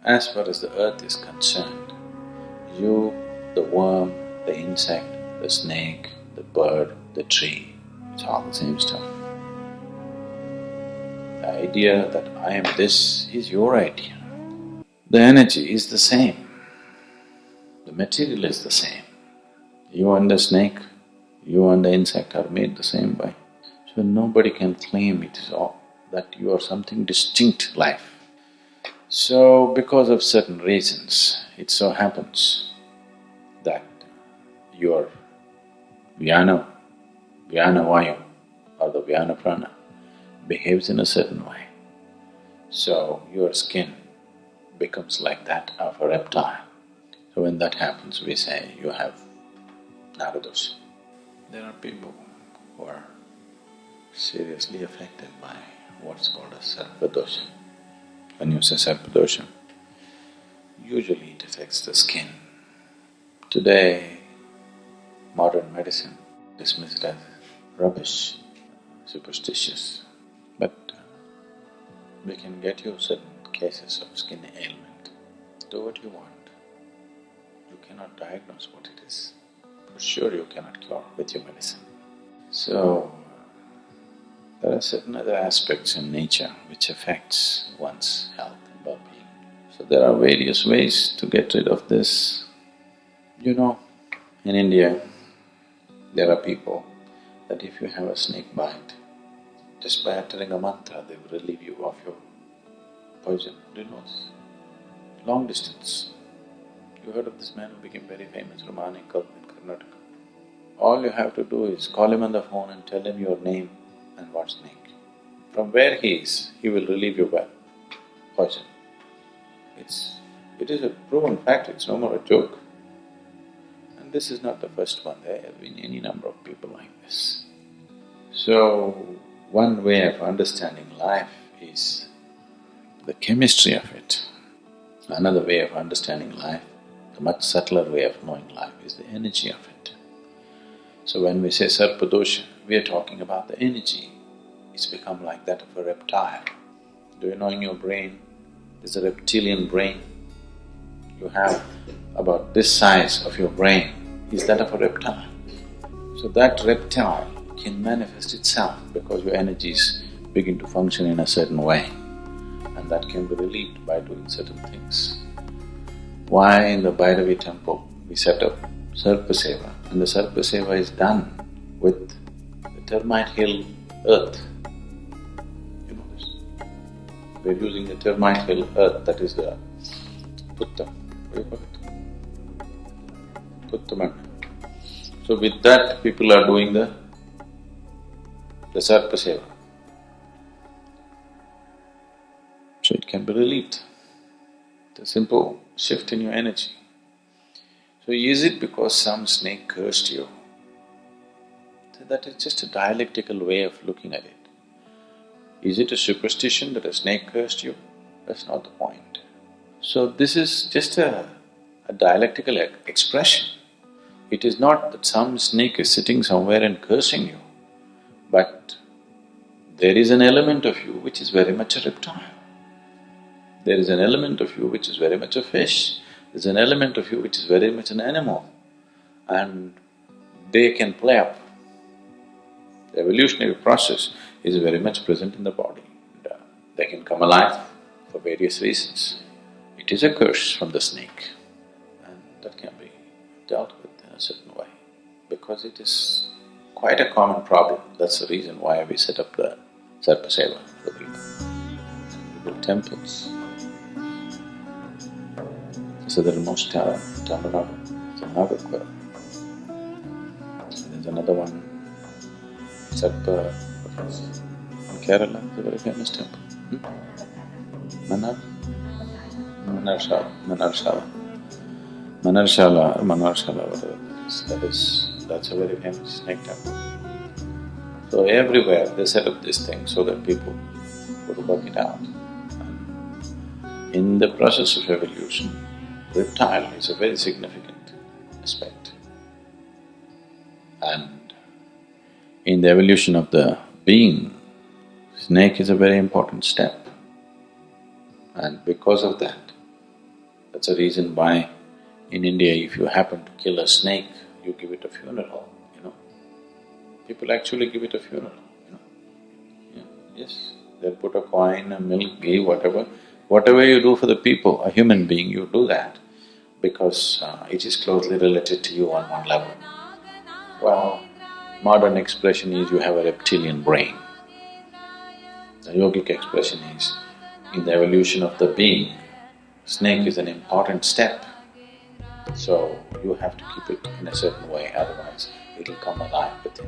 As far as the earth is concerned, you, the worm, the insect, the snake, the bird, the tree, it's all the same stuff. The idea that I am this is your idea. The energy is the same. The material is the same. You and the snake, you and the insect are made the same way. So nobody can claim it is all… that you are something distinct life. So because of certain reasons, it so happens that your Vyana Vayu or the Vyana Prana behaves in a certain way. So your skin becomes like that of a reptile. So when that happens, we say you have Naag Dosh. There are people who are seriously affected by what's called a Sarpa Dosha. When you say Sarpadosha, usually it affects the skin. Today, modern medicine dismisses it as rubbish, superstitious, but we can get you certain cases of skin ailment. Do what you want. You cannot diagnose what it is. For sure you cannot cure with your medicine. So, there are certain other aspects in nature which affects one's health and well-being. So there are various ways to get rid of this. You know, in India, there are people that if you have a snake bite, just by uttering a mantra, they will relieve you of your poison. Do you know this? Long distance. You heard of this man who became very famous, Ramanikal in Karnataka. All you have to do is call him on the phone and tell him your name and what snake. From where he is, he will relieve you by poison. It is a proven fact, it's no more a joke. And this is not the first one, there have been any number of people like this. So, one way of understanding life is the chemistry of it. Another way of understanding life, the much subtler way of knowing life is the energy of it. So when we say Sarpadosha, we are talking about the energy. It's become like that of a reptile. Do you know in your brain, there's a reptilian brain? You have about this size of your brain is that of a reptile. So that reptile can manifest itself because your energies begin to function in a certain way, and that can be relieved by doing certain things. Why in the Bhairavi temple we set up Sarpa Seva, and the Sarpa Seva is done with the termite hill earth. You know this? We're using the termite hill earth, that is the Putta, what do you call it? Puttaman. So with that people are doing the Sarpa Seva. So it can be relieved. It's a simple shift in your energy. So is it because some snake cursed you? So that is just a dialectical way of looking at it. Is it a superstition that a snake cursed you? That's not the point. So this is just a dialectical expression. It is not that some snake is sitting somewhere and cursing you, but there is an element of you which is very much a reptile. There is an element of you which is very much a fish. There's an element of you which is very much an animal, and they can play up. The evolutionary process is very much present in the body. And, they can come alive for various reasons. It is a curse from the snake, and that can be dealt with in a certain way, because it is quite a common problem. That's the reason why we set up the Sarpa Seva for the people. We build temples. So there are most Tamil Nadu, it's a Nagakura. There's another one, Sarpa, in Kerala, it's a very famous temple. Manarshala, whatever that is, that's a very famous snake temple. So everywhere they set up this thing so that people go to work it out. And in the process of evolution, reptile is a very significant aspect. And in the evolution of the being, snake is a very important step. And because of that, That's the reason why in India, if you happen to kill a snake, you give it a funeral, you know. People actually give it a funeral, you know. Yeah, yes, they'll put a coin, a milk, ghee, whatever. Whatever you do for the people, a human being, you do that because it is closely related to you on one level. Well, modern expression is you have a reptilian brain. The yogic expression is, in the evolution of the being, snake is an important step. So you have to keep it in a certain way, otherwise it'll come alive within you.